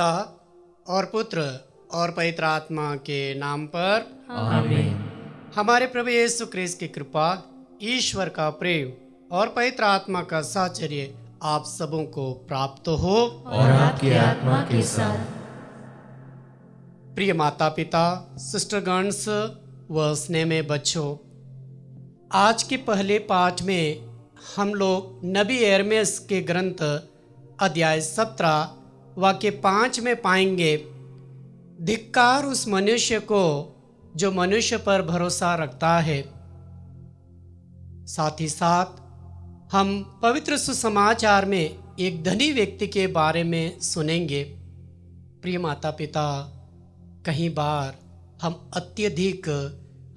पिता और पुत्र और पवित्र आत्मा के नाम पर आमीन। हमारे प्रभु यीशु क्रिस्त की कृपा, ईश्वर का प्रेम और पवित्र आत्मा का साहचर्य आप सबों को प्राप्त हो और आपकी आत्मा के साथ। प्रिय माता पिता, सिस्टरगन्स व स्नेह में बच्चों, आज के पहले पाठ में हम लोग नबी यिर्मयाह के ग्रंथ अध्याय 17 वाक्य 5 में पाएंगे, धिक्कार उस मनुष्य को जो मनुष्य पर भरोसा रखता है। साथ ही साथ हम पवित्र सुसमाचार में एक धनी व्यक्ति के बारे में सुनेंगे। प्रिय माता पिता, कई बार हम अत्यधिक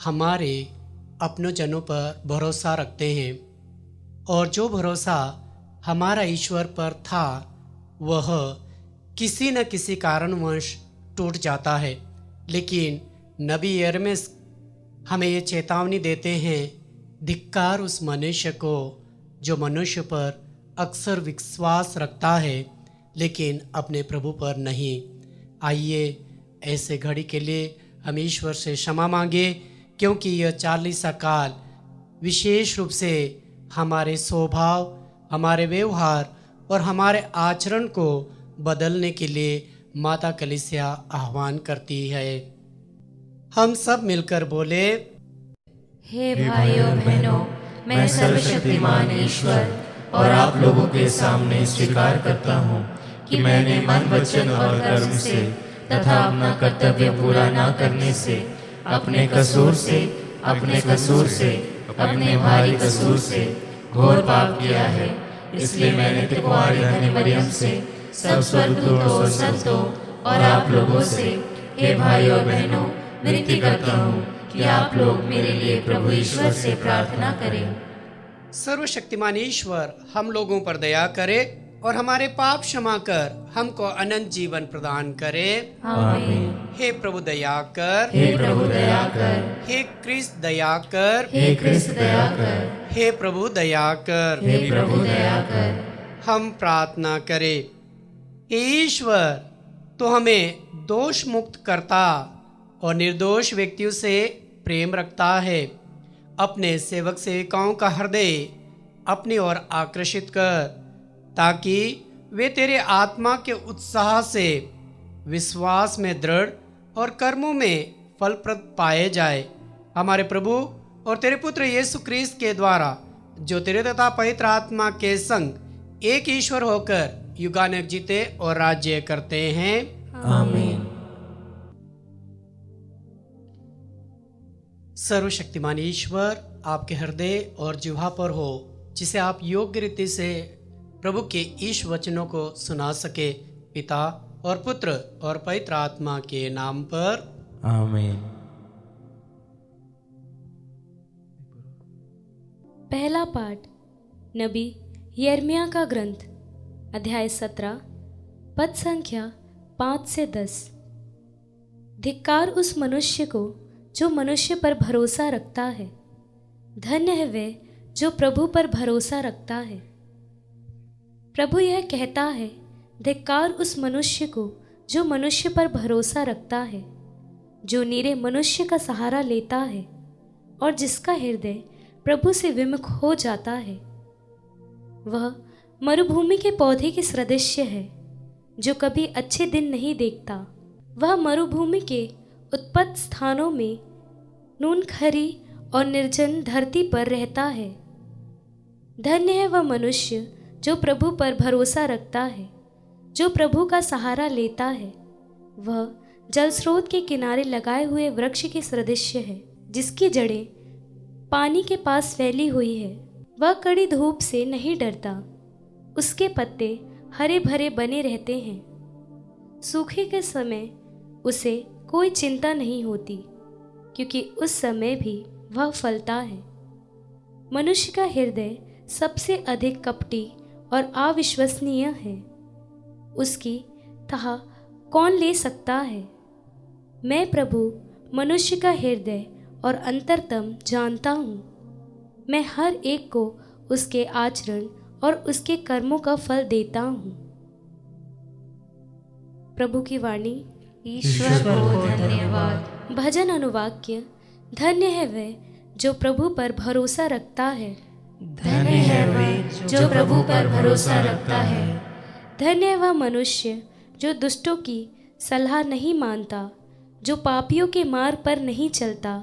हमारे अपनों जनों पर भरोसा रखते हैं और जो भरोसा हमारा ईश्वर पर था वह किसी न किसी कारणवश टूट जाता है। लेकिन नबी यिर्मयाह हमें ये चेतावनी देते हैं, धिक्कार उस मनुष्य को जो मनुष्य पर अक्सर विश्वास रखता है लेकिन अपने प्रभु पर नहीं। आइए ऐसे घड़ी के लिए हम ईश्वर से क्षमा मांगे, क्योंकि यह 40 काल विशेष रूप से हमारे स्वभाव, हमारे व्यवहार और हमारे आचरण को बदलने के लिए माता कलीसिया आह्वान करती है। हम सब मिलकर बोले, हे भाइयों बहनों, मैं सर्वशक्तिमान ईश्वर और आप लोगों के सामने स्वीकार करता हूँ कि मैंने मन, वचन और कर्म से तथा अपना कर्तव्य पूरा न करने से, अपने कसूर से, अपने भाई कसूर से घोर पाप किया है। इसलिए मैंने कुंवारी धन्य मरियम से, सब स्वर्गदूतों और संतों और आप लोगों से, हे भाइयों और बहनों, विनती करता हूँ कि आप लोग मेरे लिए प्रभु ईश्वर से प्रार्थना करें। सर्वशक्तिमान ईश्वर हम लोगों पर दया करे और हमारे पाप क्षमा कर हमको अनंत जीवन प्रदान करे। आमीन। हे प्रभु दया कर, हे प्रभु दया कर, हे क्रिस्त दया कर, हे क्रिस्त दया कर, हे प्रभु दया कर। हे प्रभु दया कर। हम प्रार्थना करें। हे ईश्वर, तो हमें दोष मुक्त करता और निर्दोष व्यक्तियों से प्रेम रखता है। अपने सेवक सेविकाओं का हृदय अपनी ओर आकर्षित कर, ताकि वे तेरे आत्मा के उत्साह से विश्वास में दृढ़ और कर्मों में फलप्रद पाए जाए। हमारे प्रभु और तेरे पुत्र यीशु क्रिस्त के द्वारा, जो तेरे तथा पवित्र आत्मा के संग एक ईश्वर होकर युगानुयुग जीते और राज्य करते हैं। आमीन। सर्वशक्तिमान ईश्वर आपके हृदय और जिह्वा पर हो, जिसे आप योग्य रीति से प्रभु के ईश वचनों को सुना सके। पिता और पुत्र और पवित्र आत्मा के नाम पर आमीन। पहला पाठ नबी यिर्मयाह का ग्रंथ अध्याय 17 पद संख्या 5 से 10। धिक्कार उस मनुष्य को जो मनुष्य पर भरोसा रखता है। धन्य है वे जो प्रभु पर भरोसा रखता है। प्रभु यह कहता है, धिक्कार उस मनुष्य को जो मनुष्य पर भरोसा रखता है, जो निरे मनुष्य का सहारा लेता है और जिसका हृदय प्रभु से विमुख हो जाता है। वह मरुभूमि के पौधे के सदृश्य है, जो कभी अच्छे दिन नहीं देखता। वह मरुभूमि के उत्पन्न स्थानों में नूनखरी और निर्जन धरती पर रहता है। धन्य है वह मनुष्य जो प्रभु पर भरोसा रखता है, जो प्रभु का सहारा लेता है। वह जल स्रोत के किनारे लगाए हुए वृक्ष के सदृश्य है, जिसकी जड़ें पानी के पास फैली हुई है। वह कड़ी धूप से नहीं डरता, उसके पत्ते हरे भरे बने रहते हैं। सूखे के समय उसे कोई चिंता नहीं होती, क्योंकि उस समय भी वह फलता है। मनुष्य का हृदय सबसे अधिक कपटी और अविश्वसनीय है, उसकी तह कौन ले सकता है। मैं प्रभु मनुष्य का हृदय और अंतरतम जानता हूँ। मैं हर एक को उसके आचरण और उसके कर्मों का फल देता हूँ। प्रभु की वाणी। ईश्वर को धन्यवाद। भजन अनुवाक्य। धन्य है वह जो प्रभु पर भरोसा रखता है। धन्य है वे जो प्रभु पर भरोसा रखता है। धन्य है वह मनुष्य जो दुष्टों की सलाह नहीं मानता, जो पापियों के मार्ग पर नहीं चलता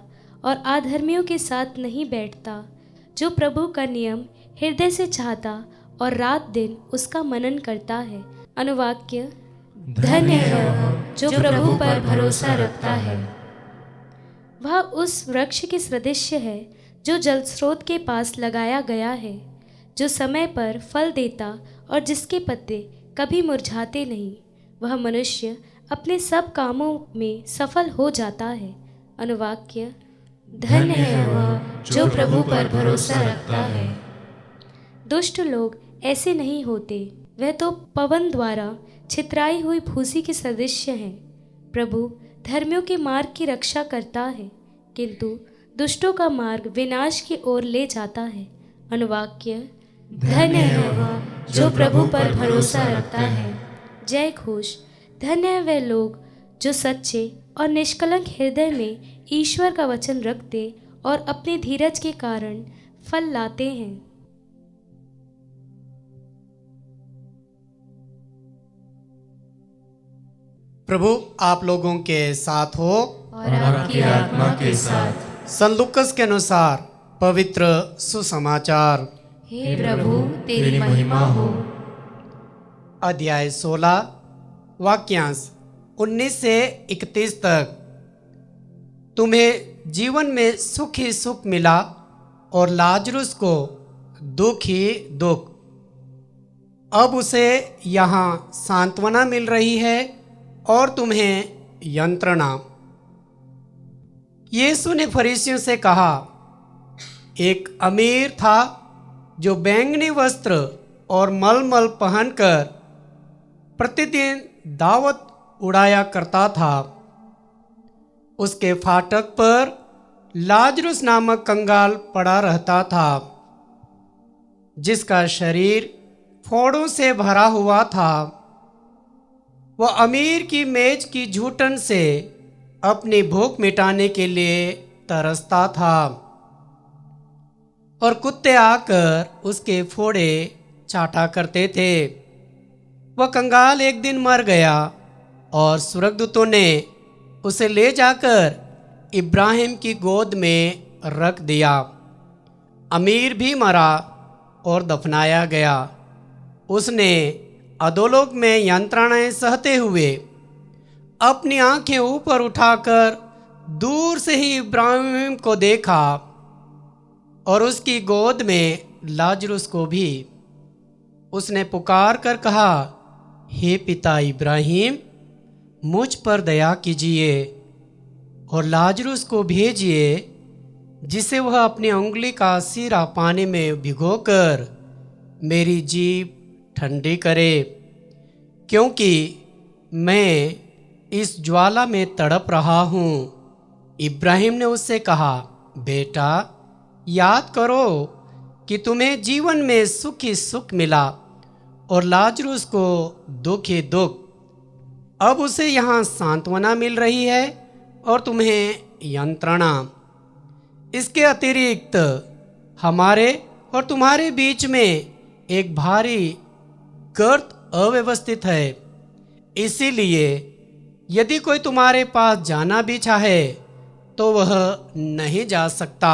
और अधर्मियों के साथ नहीं बैठता, जो प्रभु का नियम हृदय से चाहता और रात दिन उसका मनन करता है। अनुवाक्य। धन्य है वह जो प्रभु पर भरोसा रखता है। वह उस वृक्ष के सदृश है जो जल स्रोत के पास लगाया गया है, जो समय पर फल देता और जिसके पत्ते कभी मुरझाते नहीं। वह मनुष्य अपने सब कामों में सफल हो जाता है। अनुवाक्य। धन्य है वह जो प्रभु पर भरोसा रखता है। दुष्ट लोग ऐसे नहीं होते, वह तो पवन द्वारा छितराई हुई भूसी के सदृश हैं। प्रभु धर्मियों के मार्ग की रक्षा करता है, किंतु दुष्टों का मार्ग विनाश की ओर ले जाता है। अनुवाक्य। धन्य है वह जो प्रभु पर भरोसा रखता है। जय घोष। धन्य है वे लोग जो सच्चे और निष्कलंक हृदय में ईश्वर का वचन रखते और अपने धीरज के कारण फल लाते हैं। प्रभु आप लोगों के साथ हो और आपकी आत्मा के साथ। संत लूकास के अनुसार पवित्र सुसमाचार। हे प्रभु तेरी महिमा हो। अध्याय 16 वाक्यांश 19 से 31 तक। तुम्हें जीवन में सुख ही सुख मिला और लाजरुस को दुख ही दुख। अब उसे यहाँ सांत्वना मिल रही है और तुम्हें यंत्रणा। यीशु ने फरीसियों से कहा, एक अमीर था जो बैंगनी वस्त्र और मलमल पहनकर प्रतिदिन दावत उड़ाया करता था। उसके फाटक पर लाजरुस नामक कंगाल पड़ा रहता था, जिसका शरीर फोड़ों से भरा हुआ था। वह अमीर की मेज की झूठन से अपनी भूख मिटाने के लिए तरसता था और कुत्ते आकर उसके फोड़े चाटा करते थे। वह कंगाल एक दिन मर गया और स्वर्गदूतों ने उसे ले जाकर इब्राहिम की गोद में रख दिया। अमीर भी मरा और दफनाया गया। उसने अधोलोक में यंत्रणाएं सहते हुए अपनी आंखें ऊपर उठाकर दूर से ही इब्राहिम को देखा और उसकी गोद में लाजरुस को भी। उसने पुकार कर कहा, हे पिता इब्राहिम, मुझ पर दया कीजिए और लाजरुस को भेजिए, जिसे वह अपनी उंगली का सीरा पानी में भिगोकर मेरी जीभ ठंडी करे, क्योंकि मैं इस ज्वाला में तड़प रहा हूँ। इब्राहिम ने उससे कहा, बेटा, याद करो कि तुम्हें जीवन में सुख ही सुख मिला और लाजरुस को दुख ही दुख। अब उसे यहाँ सांत्वना मिल रही है और तुम्हें यंत्रणा। इसके अतिरिक्त हमारे और तुम्हारे बीच में एक भारी गर्त अव्यवस्थित है। इसीलिए यदि कोई तुम्हारे पास जाना भी चाहे तो वह नहीं जा सकता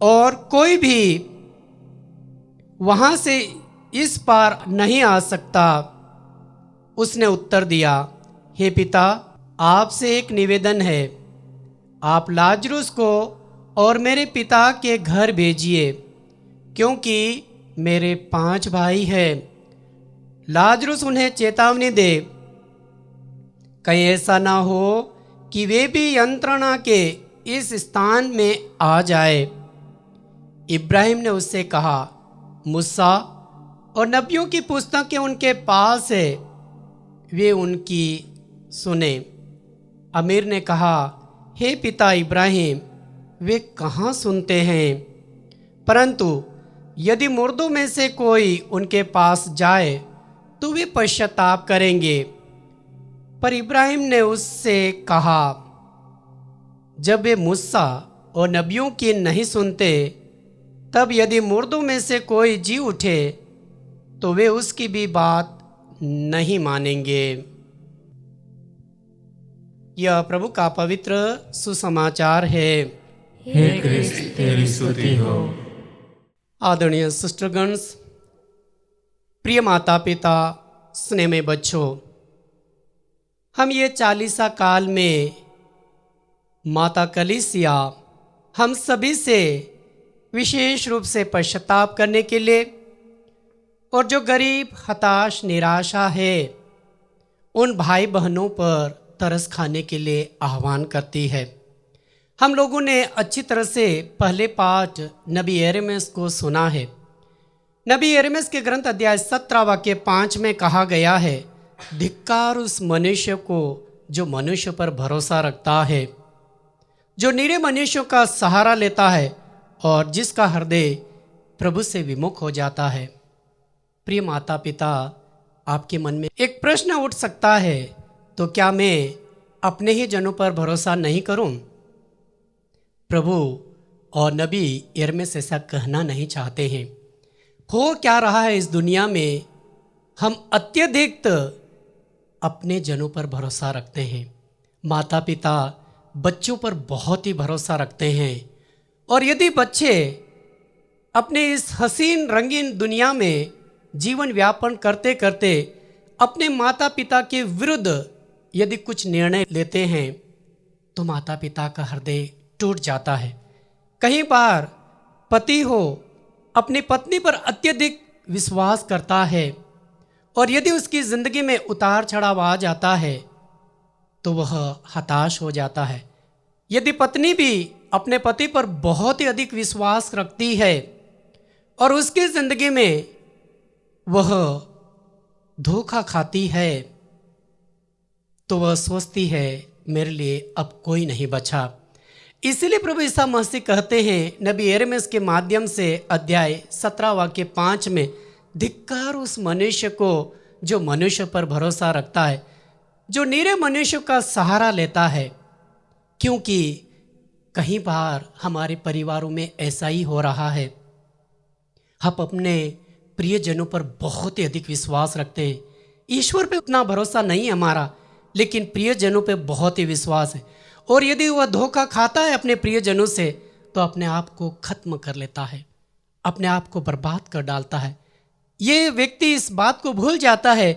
और कोई भी वहां से इस पार नहीं आ सकता। उसने उत्तर दिया, हे पिता, आपसे एक निवेदन है। आप लाजरुस को और मेरे पिता के घर भेजिए, क्योंकि मेरे 5 भाई हैं। लाजरुस उन्हें चेतावनी दे, कहीं ऐसा ना हो कि वे भी यंत्रणा के इस स्थान में आ जाए। इब्राहिम ने उससे कहा, मूसा और नबियों की पुस्तकें उनके पास है, वे उनकी सुने। अमीर ने कहा, हे पिता इब्राहिम, वे कहाँ सुनते हैं? परंतु यदि मुर्दों में से कोई उनके पास जाए तो वे पश्चाताप करेंगे। पर इब्राहिम ने उससे कहा, जब वे मूसा और नबियों की नहीं सुनते, तब यदि मुर्दों में से कोई जी उठे तो वे उसकी भी बात नहीं मानेंगे। यह प्रभु का पवित्र सुसमाचार है। हे क्रिस्त, तेरी स्तुति हो। आदरणीय सिस्टरगन्स, प्रिय माता पिता, स्नेह में बच्चों, हम ये चालीसा काल में माता कलीसिया हम सभी से विशेष रूप से पश्चाताप करने के लिए और जो गरीब, हताश, निराशा है, उन भाई बहनों पर तरस खाने के लिए आह्वान करती है। हम लोगों ने अच्छी तरह से पहले पाठ नबी यिर्मयाह को सुना है। नबी यिर्मयाह के ग्रंथ अध्याय 17 वाक्य 5 में कहा गया है, धिक्कार उस मनुष्य को जो मनुष्य पर भरोसा रखता है, जो निरे मनुष्यों का सहारा लेता है और जिसका हृदय प्रभु से विमुख हो जाता है। प्रिय माता पिता, आपके मन में एक प्रश्न उठ सकता है, तो क्या मैं अपने ही जनों पर भरोसा नहीं करूं? प्रभु और नबी यिर्मयाह ऐसा कहना नहीं चाहते हैं। हो क्या रहा है इस दुनिया में, हम अत्यधिक अपने जनों पर भरोसा रखते हैं। माता पिता बच्चों पर बहुत ही भरोसा रखते हैं, और यदि बच्चे अपने इस हसीन रंगीन दुनिया में जीवन व्यापन करते करते अपने माता पिता के विरुद्ध यदि कुछ निर्णय लेते हैं, तो माता पिता का हृदय टूट जाता है। कई बार पति हो अपनी पत्नी पर अत्यधिक विश्वास करता है, और यदि उसकी जिंदगी में उतार चढ़ाव आ जाता है तो वह हताश हो जाता है। यदि पत्नी भी अपने पति पर बहुत ही अधिक विश्वास रखती है और उसकी जिंदगी में वह धोखा खाती है, तो वह सोचती है मेरे लिए अब कोई नहीं बचा। इसलिए प्रभु ईसा मसीह कहते हैं नबी यिर्मयाह के माध्यम से अध्याय 17 वाक्य 5 में, धिक्कार उस मनुष्य को जो मनुष्य पर भरोसा रखता है, जो निरे मनुष्य का सहारा लेता है। क्योंकि कई बार हमारे परिवारों में ऐसा ही हो रहा है। हम अपने प्रियजनों पर बहुत ही अधिक विश्वास रखते हैं। ईश्वर पे उतना भरोसा नहीं है हमारा, लेकिन प्रियजनों पे बहुत ही विश्वास है। और यदि वह धोखा खाता है अपने प्रियजनों से, तो अपने आप को खत्म कर लेता है, अपने आप को बर्बाद कर डालता है। ये व्यक्ति इस बात को भूल जाता है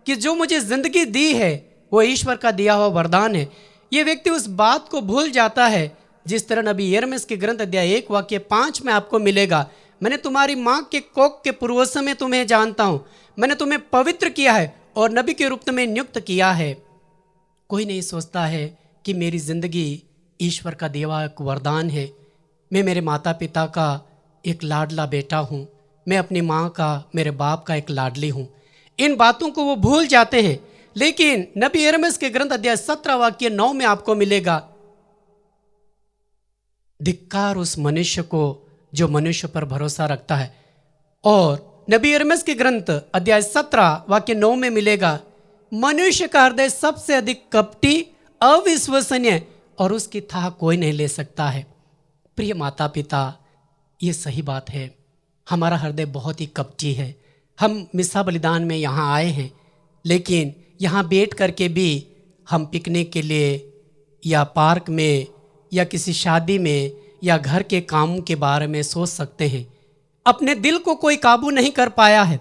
कि जो मुझे जिंदगी दी है वो ईश्वर का दिया हुआ वरदान है। ये व्यक्ति उस बात को भूल जाता है, जिस तरह नबी यिर्मयाह के ग्रंथ अध्याय 1 वाक्य 5 में आपको मिलेगा, मैंने तुम्हारी माँ के कोख के पूर्वज में तुम्हें जानता हूँ, मैंने तुम्हें पवित्र किया है और नबी के रूप में नियुक्त किया है। कोई नहीं सोचता है कि मेरी जिंदगी ईश्वर का दिया हुआ एक वरदान है, मैं मेरे माता पिता का एक लाडला बेटा हूँ, मैं अपनी माँ का, मेरे बाप का एक लाडली हूँ। इन बातों को वो भूल जाते हैं। लेकिन नबी यिर्मयाह के ग्रंथ अध्याय 17 वाक्य 9 में आपको मिलेगा, धिक्कार उस मनुष्य को जो मनुष्य पर भरोसा रखता है। और नबी यिर्मयाह के ग्रंथ अध्याय 17 वाक्य 9 में मिलेगा, मनुष्य का हृदय सबसे अधिक कपटी, अविश्वसनीय और उसकी थाह कोई नहीं ले सकता है। प्रिय माता पिता, ये सही बात है, हमारा हृदय बहुत ही कपटी है। हम मिस्सा बलिदान में यहाँ आए हैं, लेकिन यहाँ बैठ करके भी हम पिकनिक के लिए या पार्क में या किसी शादी में या घर के कामों के बारे में सोच सकते हैं। अपने दिल को कोई काबू नहीं कर पाया है,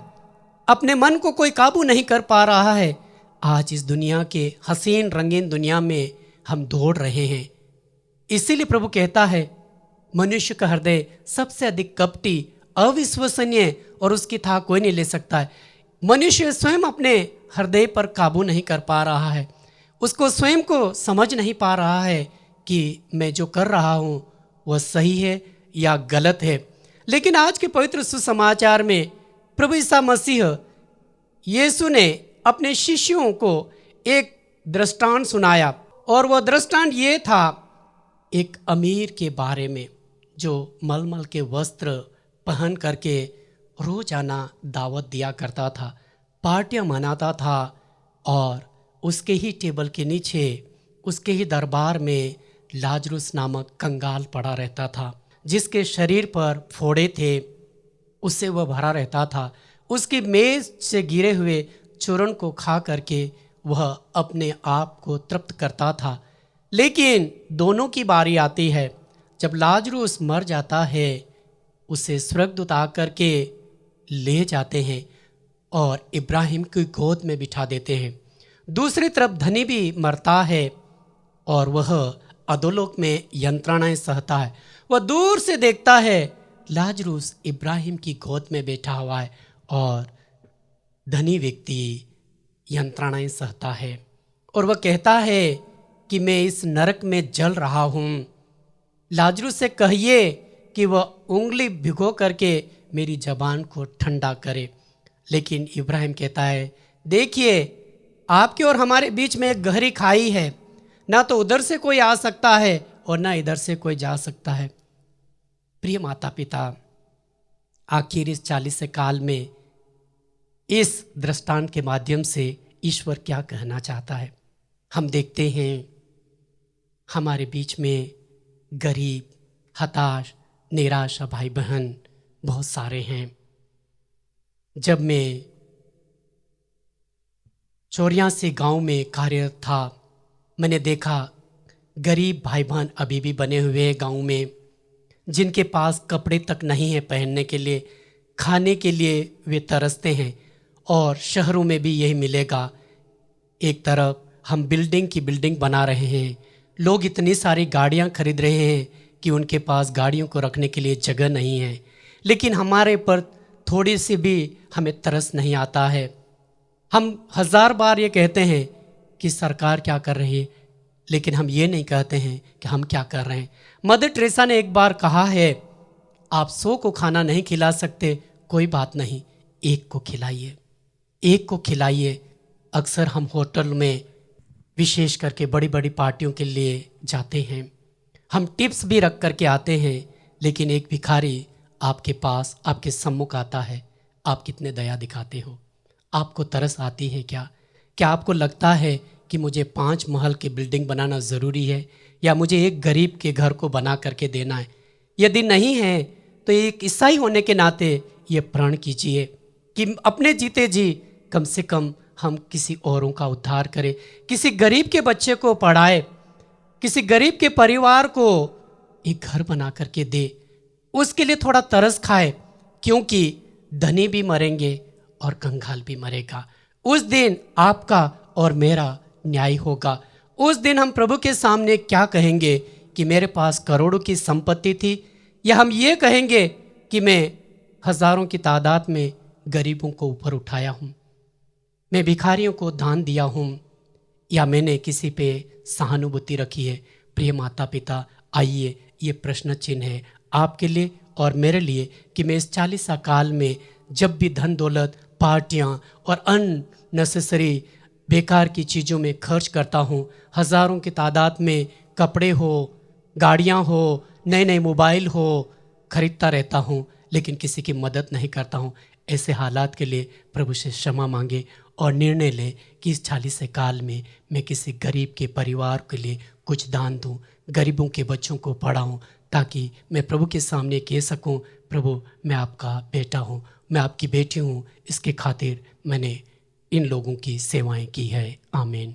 अपने मन को कोई काबू नहीं कर पा रहा है। आज इस दुनिया के हसीन रंगीन दुनिया में हम दौड़ रहे हैं। इसीलिए प्रभु कहता है, मनुष्य का हृदय सबसे अधिक कपटी, अविश्वसनीय और उसकी थाह कोई नहीं ले सकता है। मनुष्य स्वयं अपने हृदय पर काबू नहीं कर पा रहा है, उसको स्वयं को समझ नहीं पा रहा है कि मैं जो कर रहा हूँ वह सही है या गलत है। लेकिन आज के पवित्र सुसमाचार में प्रभु ईसा मसीह यीशु ने अपने शिष्यों को एक दृष्टांत सुनाया, और वह दृष्टांत ये था एक अमीर के बारे में जो मलमल के वस्त्र पहन करके रोजाना दावत दिया करता था, पार्टियां मनाता था और उसके ही टेबल के नीचे, उसके ही दरबार में लाजरुस नामक कंगाल पड़ा रहता था, जिसके शरीर पर फोड़े थे, उससे वह भरा रहता था। उसकी मेज से गिरे हुए चूर्ण को खा करके वह अपने आप को तृप्त करता था। लेकिन दोनों की बारी आती है। जब लाजरुस मर जाता है, उसे स्वर्गदूत आकर के ले जाते हैं और इब्राहिम की गोद में बिठा देते हैं। दूसरी तरफ धनी भी मरता है और वह अधोलोक में यंत्रणाएं सहता है। वह दूर से देखता है लाजरुस इब्राहिम की गोद में बैठा हुआ है और धनी व्यक्ति यंत्रणाएं सहता है और वह कहता है कि मैं इस नरक में जल रहा हूँ। लाजरुस से कहिए कि वह उंगली भिगो करके मेरी जबान को ठंडा करे। लेकिन इब्राहिम कहता है, देखिए आपके और हमारे बीच में एक गहरी खाई है, ना तो उधर से कोई आ सकता है और ना इधर से कोई जा सकता है। प्रिय माता पिता, आखिर इस 40 काल में इस दृष्टांत के माध्यम से ईश्वर क्या कहना चाहता है? हम देखते हैं हमारे बीच में गरीब, हताश, निराश भाई बहन बहुत सारे हैं। जब मैं चोरियासी गांव में कार्यरत था, मैंने देखा गरीब भाई बहन अभी भी बने हुए हैं गांव में, जिनके पास कपड़े तक नहीं है पहनने के लिए, खाने के लिए वे तरसते हैं। और शहरों में भी यही मिलेगा। एक तरफ हम बिल्डिंग की बिल्डिंग बना रहे हैं, लोग इतनी सारी गाड़ियां खरीद रहे हैं कि उनके पास गाड़ियों को रखने के लिए जगह नहीं है, लेकिन हमारे पर थोड़ी सी भी हमें तरस नहीं आता है। हम 1000 बार ये कहते हैं कि सरकार क्या कर रही है, लेकिन हम ये नहीं कहते हैं कि हम क्या कर रहे हैं। मदर टेरेसा ने एक बार कहा है, आप 100 को खाना नहीं खिला सकते, कोई बात नहीं, एक को खिलाइए, एक को खिलाइए। अक्सर हम होटल में विशेष करके बड़ी बड़ी पार्टियों के लिए जाते हैं, हम टिप्स भी रख करके आते हैं, लेकिन एक भिखारी आपके पास, आपके सम्मुख आता है, आप कितने दया दिखाते हो? आपको तरस आती है क्या? क्या आपको लगता है कि मुझे 5 महल की बिल्डिंग बनाना ज़रूरी है या मुझे एक गरीब के घर को बना करके देना है? यदि नहीं है तो एक ईसाई होने के नाते ये प्रण कीजिए कि अपने जीते जी कम से कम हम किसी औरों का उद्धार करें, किसी गरीब के बच्चे को पढ़ाए, किसी गरीब के परिवार को एक घर बना करके दे, उसके लिए थोड़ा तरस खाए, क्योंकि धनी भी मरेंगे और कंगाल भी मरेगा। उस दिन आपका और मेरा न्याय होगा। उस दिन हम प्रभु के सामने क्या कहेंगे कि मेरे पास करोड़ों की संपत्ति थी, या हम ये कहेंगे कि मैं हजारों की तादाद में गरीबों को ऊपर उठाया हूँ, मैं भिखारियों को दान दिया हूँ, या मैंने किसी पे सहानुभूति रखी है? प्रिय माता पिता, आइए, ये प्रश्न चिन्ह है आपके लिए और मेरे लिए कि मैं इस 40 काल में जब भी धन दौलत, पार्टियां और अननेसेसरी बेकार की चीज़ों में खर्च करता हूँ, हज़ारों की तादाद में कपड़े हो, गाड़ियाँ हो, नए नए मोबाइल हो, खरीदता रहता हूँ, लेकिन किसी की मदद नहीं करता हूँ। ऐसे हालात के लिए प्रभु से क्षमा मांगे और निर्णय ले कि इस 40 काल में मैं किसी गरीब के परिवार के लिए कुछ दान दूं, गरीबों के बच्चों को पढ़ाऊं, ताकि मैं प्रभु के सामने कह सकूं, प्रभु मैं आपका बेटा हूं, मैं आपकी बेटी हूं, इसके खातिर मैंने इन लोगों की सेवाएं की है। आमीन।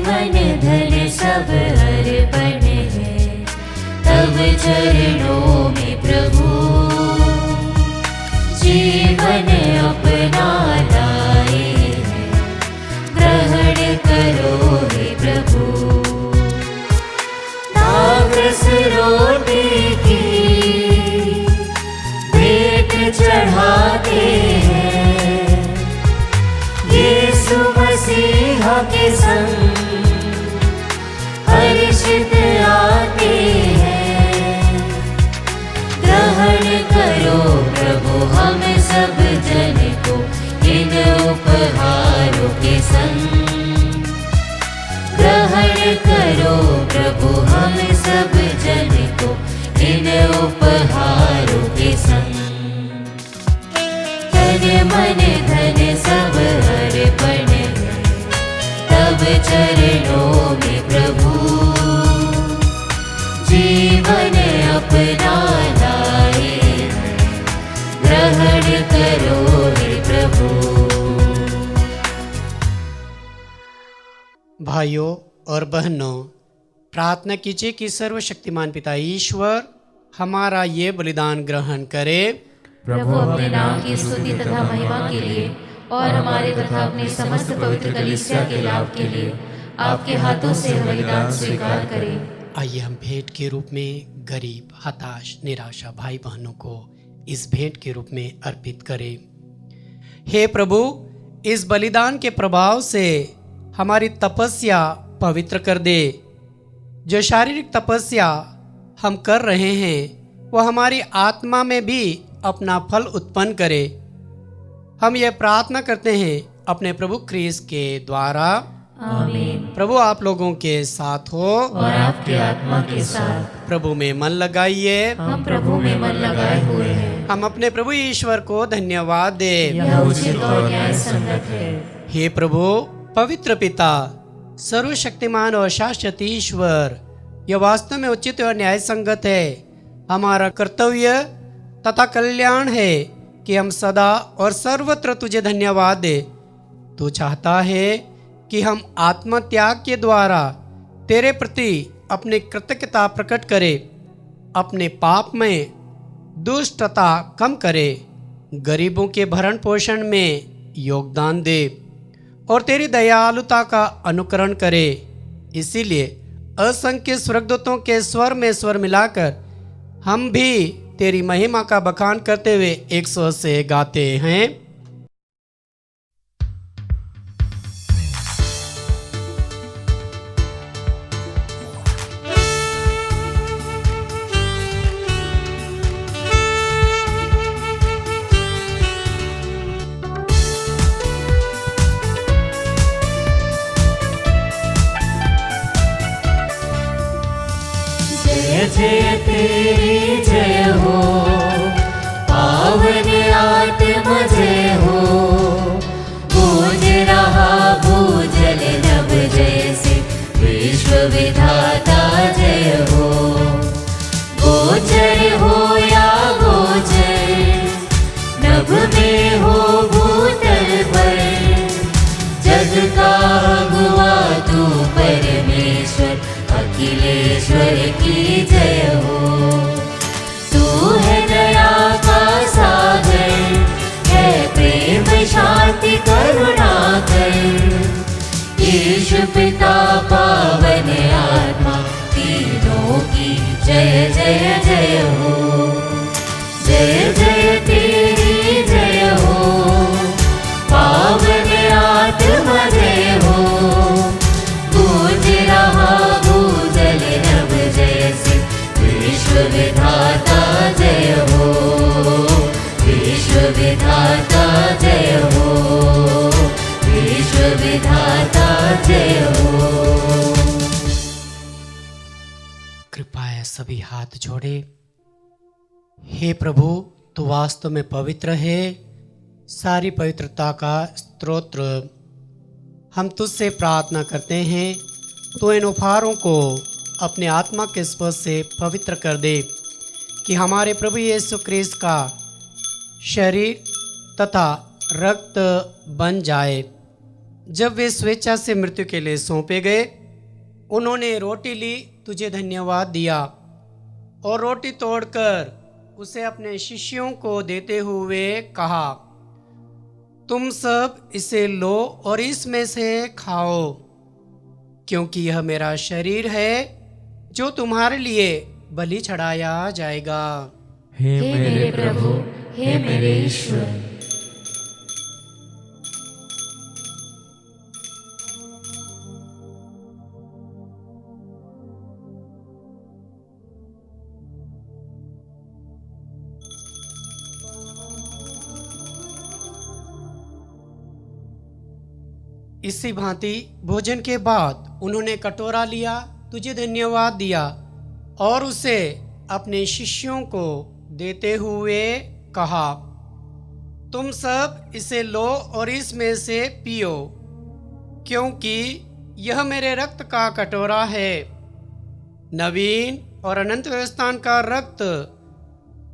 मन धन सब अर्पण है तब चरणों में प्रभु, जीवन अपना लाए हैं ग्रहण करो हे प्रभु। दावरस रोटी की भेंट चढ़ाते हैं, यीशु मसीहा के संग हर इन उपहारों के संग तन मन धन सब अर्पण है, तब चरणों में प्रभु जीवन अपना लाए, ग्रहण करो हे प्रभु। भाइयों और बहनों, प्रार्थना कीजिए कि सर्वशक्तिमान पिता ईश्वर हमारा ये बलिदान ग्रहण करे। प्रभु अपने नाम की स्तुति तथा महिमा के लिए और हमारे तथा अपने समस्त पवित्र कलीसिया के लाभ के लिए आपके हाथों से बलिदान स्वीकार करें। आइए हम भेंट के रूप में गरीब, हताश, निराशा भाई बहनों को इस भेंट के रूप में अर्पित करें। हे प्रभु, इस बलिदान के प्रभाव से हमारी तपस्या पवित्र कर दे। जो शारीरिक तपस्या हम कर रहे हैं वह हमारी आत्मा में भी अपना फल उत्पन्न करे। हम ये प्रार्थना करते हैं अपने प्रभु क्रिस्त के द्वारा। आमीन। प्रभु आप लोगों के साथ हो और आपके आत्मा के साथ। प्रभु में मन लगाइए। हम प्रभु में मन लगाए हुए हैं। हम अपने प्रभु ईश्वर को धन्यवाद दे। यह उचित और न्याय संगत है। हे प्रभु पवित्र पिता, सर्वशक्तिमान और शाश्वत ईश्वर, यह वास्तव में उचित और न्याय संगत है। हमारा कर्तव्य तथा कल्याण है कि हम सदा और सर्वत्र तुझे धन्यवाद दे। तू चाहता है कि हम आत्मत्याग के द्वारा तेरे प्रति अपनी कृतज्ञता प्रकट करें, अपने पाप में दुष्टता कम करें, गरीबों के भरण पोषण में योगदान दे और तेरी दयालुता का अनुकरण करें। इसीलिए असंख्य स्वर्गदूतों के स्वर में स्वर मिलाकर हम भी तेरी महिमा का बखान करते हुए 100 से गाते हैं। जय जय तेरी जय हो, पावन आत्मा जय हो। गूंज रहा भूजल नभ जैसे, विश्व विधाता जय हो। गोचर हो या गोचर, नभ में हो भूतल पर, जग का अगुआ तू परमेश्वर, अखिलेश्वर की जय हो। तू है दया का सागर, है प्रेम शांति करुणा कर। ईश पिता पावन आत्मा, तीनों की जय जय जय हो। जय जय तेरी जय हो, पावन आत्मा जय हो। गूंज रहा भूजल नभ जैसे, विश्व विधाता जय हो। विश्व विधाता जय हो। विश्व विधाता जय हो। कृपया सभी हाथ जोड़े। हे प्रभु, तू वास्तव में पवित्र है, सारी पवित्रता का स्रोत। हम तुझसे प्रार्थना करते हैं, तो इन उपहारों को अपने आत्मा के स्पर्श से पवित्र कर दे, कि हमारे प्रभु यीशु क्रिस्त का शरीर तथा रक्त बन जाए। जब वे स्वेच्छा से मृत्यु के लिए सौंपे गए, उन्होंने रोटी ली, तुझे धन्यवाद दिया और रोटी तोड़कर उसे अपने शिष्यों को देते हुए कहा, तुम सब इसे लो और इसमें से खाओ, क्योंकि यह मेरा शरीर है जो तुम्हारे लिए बलि चढ़ाया जाएगा। हे मेरे प्रभु, हे मेरे ईश्वर। इसी भांति भोजन के बाद उन्होंने कटोरा लिया, तुझे धन्यवाद दिया और उसे अपने शिष्यों को देते हुए कहा, तुम सब इसे लो और इसमें से पियो, क्योंकि यह मेरे रक्त का कटोरा है, नवीन और अनंत व्यवस्थान का रक्त,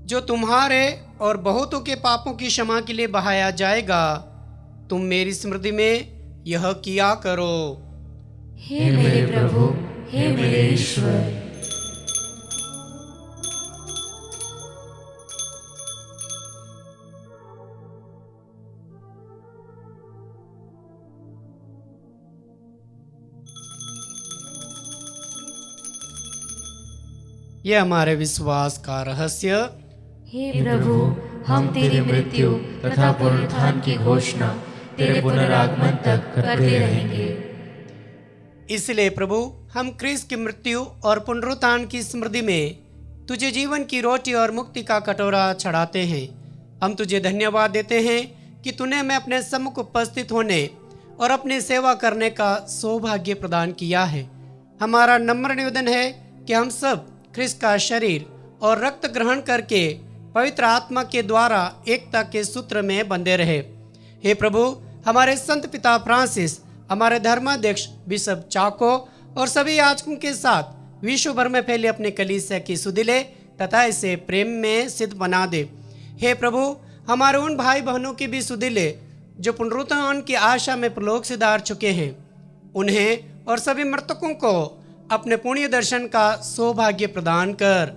जो तुम्हारे और बहुतों के पापों की क्षमा के लिए बहाया जाएगा। तुम मेरी स्मृति में यह किया करो। हे मेरे प्रभु, हे मेरे ईश्वर। यह हमारे विश्वास का रहस्य। हे प्रभु, हम तेरी मृत्यु तथा पुनरुत्थान की घोषणा तेरे पुनरागमन तक करते रहेंगे। इसलिए प्रभु, हम क्रिस्त की मृत्यु और पुनरुत्थान की स्मृति में तुझे जीवन की रोटी और मुक्ति का कटोरा चढ़ाते हैं। हम तुझे धन्यवाद देते हैं कि तूने हमें अपने सम्मुख उपस्थित होने और अपनी सेवा करने का सौभाग्य प्रदान किया है। हमारा नम्र निवेदन है कि हम सब क्रिस्त का शरीर और रक्त ग्रहण करके पवित्र आत्मा के द्वारा एकता के सूत्र में बंधे रहे। हे प्रभु, हमारे संत पिता फ्रांसिस, हमारे धर्माध्यक्ष बिशप चाको और सभी याजकों के साथ विश्व भर में फैले अपने कलीसिया की सुधिले तथा इसे प्रेम में सिद्ध बना दे। हे प्रभु, हमारे उन भाई बहनों की भी सुधिले जो पुनरुत्थान की आशा में परलोक से दार चुके हैं, उन्हें और सभी मृतकों को अपने पुण्य दर्शन का सौभाग्य प्रदान कर।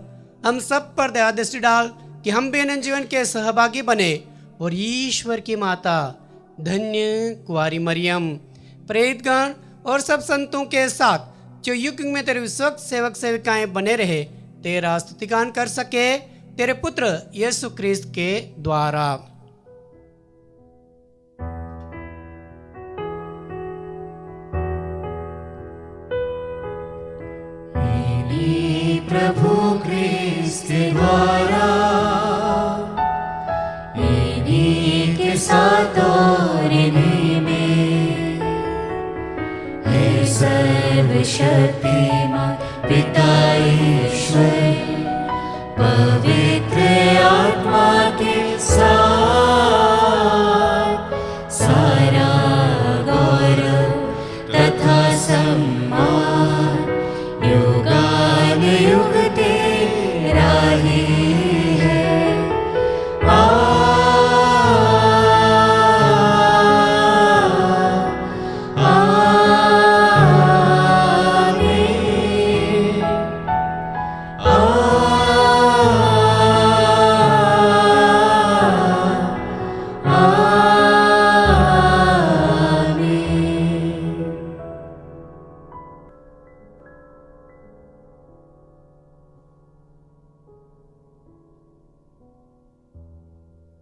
हम सब पर दया दृष्टि डाल कि हम भी अनंत जीवन के सहभागी बने और ईश्वर की माता धन्य कुंवारी मरियम, प्रेरितगण और सब संतों के साथ जो युग में तेरे विश्वस्त सेवक सेविकाएं बने रहे, तेरा स्तुतिगान कर सके तेरे पुत्र यीशु क्रिस्त के द्वारा। प्रभु क्रिस्त के द्वारा, इन्हीं के साथ और इन्हीं में, हे सर्वशक्तिमान पिता ईश्वर, पवित्र आत्मा के साथ सारा गौरव तथा सम्मान युगानुयुग तेरा ही है।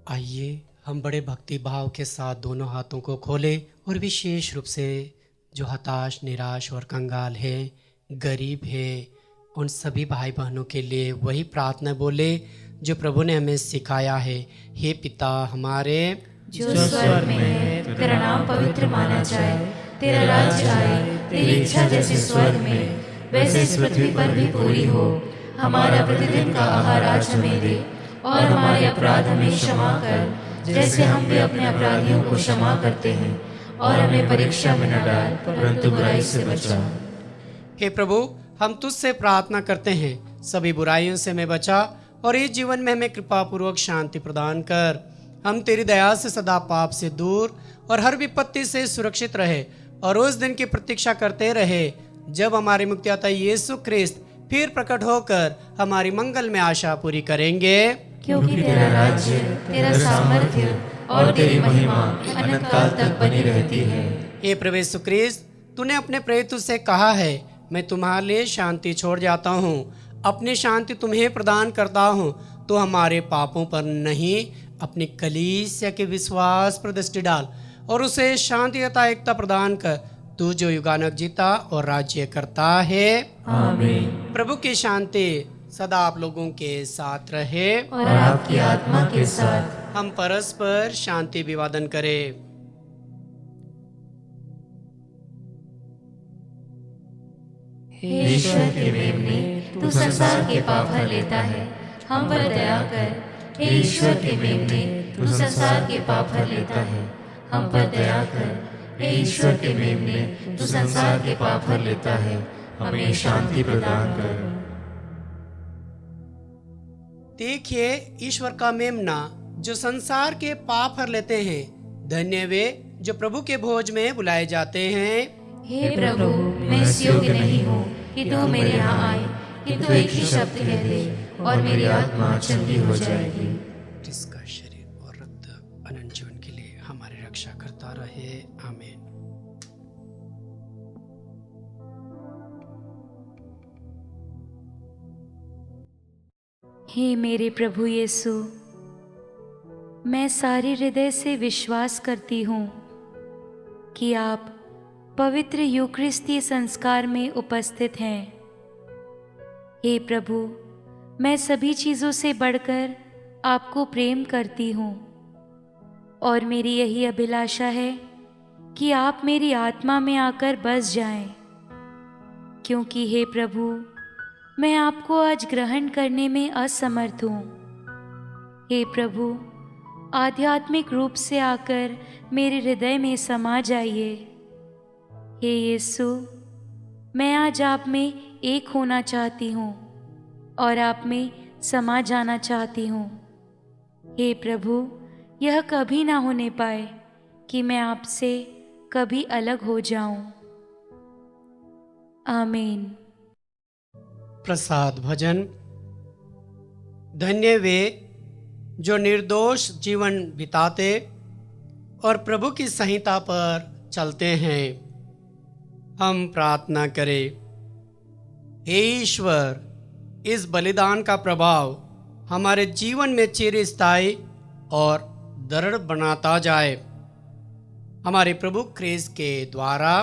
आइए हम बड़े भक्ति भाव के साथ दोनों हाथों को खोलें और विशेष रूप से जो हताश, निराश और कंगाल है, गरीब है, उन सभी भाई बहनों के लिए वही प्रार्थना बोले जो प्रभु ने हमें सिखाया है। हे पिता हमारे जो स्वर्ग में है, तेरा नाम पवित्र माना जाए, तेरा राज्य आए, तेरी इच्छा जैसे स्वर्ग में वैसे इस पृथ्वी पर भी पूरी हो। हमारा प्रतिदिन का आहार आज हमें दे और हमारे अपराध हमें क्षमा कर, जैसे हम भी अपने अपराधियों को क्षमा करते हैं, और हमें परीक्षा में न डाल, परंतु बुराई से बचा। हे प्रभु, हम तुझसे प्रार्थना करते हैं, सभी बुराइयों से हमें बचा और इस जीवन में हमें कृपा पूर्वक शांति प्रदान कर। हम तेरी दया से सदा पाप से दूर और हर विपत्ति से सुरक्षित रहे और उस दिन की प्रतीक्षा करते रहे जब हमारे मुक्तिदाता यीशु क्रिस्त फिर प्रकट होकर हमारी मंगल में आशा पूरी करेंगे। क्योंकि तेरा राज्य, तेरा सामर्थ्य और तेरी महिमा अनंत काल तक बनी रहती है। हे प्रभु यीशु क्रिस्त, तूने अपने प्रेरितों से कहा है, मैं तुम्हारे लिए शांति छोड़ जाता हूँ, अपनी शांति तुम्हें प्रदान करता हूँ। तो हमारे पापों पर नहीं, अपनी कलीसिया के विश्वास पर दृष्टि डाल और उसे शांति तथा एकता प्रदान कर, तू जो युगानुयुग जीता और राज्य करता है। आमीन। प्रभु की शांति सदा आप लोगों के साथ रहे और आपकी आत्मा के साथ। हम परस्पर शांति अभिवादन करें। हे ईश्वर के मेमने, तू संसार के पाप हर लेता है, हम पर दया कर। हे ईश्वर के मेमने, तू संसार के पाप हर लेता है, हम पर दया कर। हे ईश्वर के मेमने, तू संसार के पाप हर लेता है, हमें शांति प्रदान कर। देखिए ईश्वर का मेमना जो संसार के पाप हर लेते हैं। धन्य वे जो प्रभु के भोज में बुलाए जाते हैं। हे प्रभु, मैं इस योग्य नहीं हूँ कि तू मेरे यहाँ आए, किंतु एक ही शब्द कह दे और मेरी आत्मा चंगी हो जाएगी। जिसका शरीर और रक्त अनंत जीवन के लिए हमारी रक्षा करता रहे। आमीन। हे मेरे प्रभु यीशु, मैं सारे हृदय से विश्वास करती हूँ कि आप पवित्र यूकरिस्ती संस्कार में उपस्थित हैं। हे प्रभु, मैं सभी चीज़ों से बढ़कर आपको प्रेम करती हूँ और मेरी यही अभिलाषा है कि आप मेरी आत्मा में आकर बस जाएं, क्योंकि हे प्रभु, मैं आपको आज ग्रहण करने में असमर्थ हूँ। हे प्रभु, आध्यात्मिक रूप से आकर मेरे हृदय में समा जाइए। हे यीशु, मैं आज आप में एक होना चाहती हूँ और आप में समा जाना चाहती हूँ। हे प्रभु, यह कभी ना होने पाए कि मैं आपसे कभी अलग हो जाऊं। आमीन। प्रसाद भजन। धन्य वे जो निर्दोष जीवन बिताते और प्रभु की संहिता पर चलते हैं। हम प्रार्थना करें। हे ईश्वर, इस बलिदान का प्रभाव हमारे जीवन में चिरस्थायी और दृढ़ बनाता जाए। हमारे प्रभु क्रिस्त के द्वारा।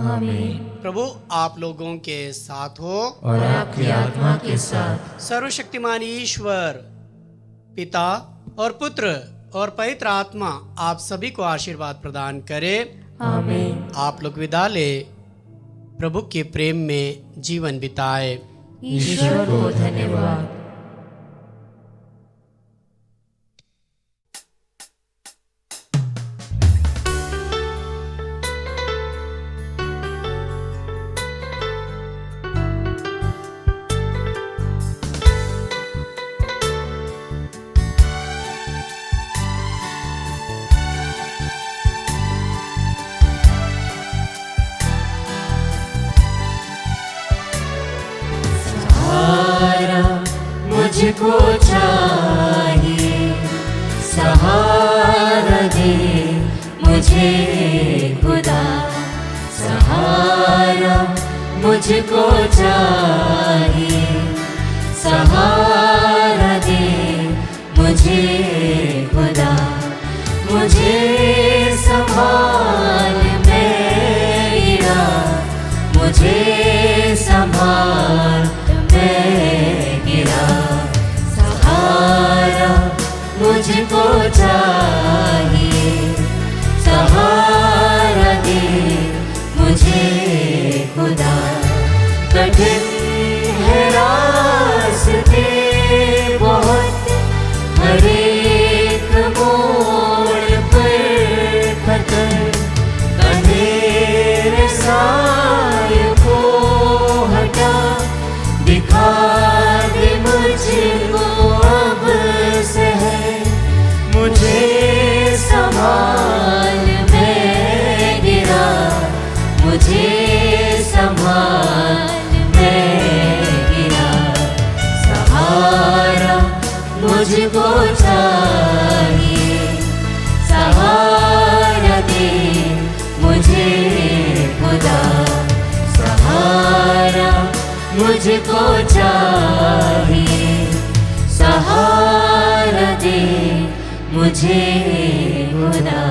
आमीन। प्रभु आप लोगों के साथ हो और आपकी आत्मा के साथ। सर्वशक्तिमान ईश्वर पिता और पुत्र और पवित्र आत्मा आप सभी को आशीर्वाद प्रदान करे। आमीन। आप लोग विदा ले प्रभु के प्रेम में जीवन बिताए। ईश्वर को धन्यवाद। मुझको चाहिए सहारा दे मुझे खुदा, सहारा मुझको चाहिए सहारा दे मुझे खुदा। मुझे संभाल मेरा, मुझे संभाल मेरा, सहारा मुझको चाहिए सहारा दे मुझे खुदा। कठिन है रास्ते बहुत, हर एक मोड़ पर खतर, अंधेरे साए को हटा, दिखा दे मुझको अब से है, मुझे संभाल मैं गिरा, मुझे संभाल मैं गिरा। सहारा मुझको चाहिए सहारा दे मुझे खुदा, सहारा मुझको चाहिए सहारा दे मुझे खुदा।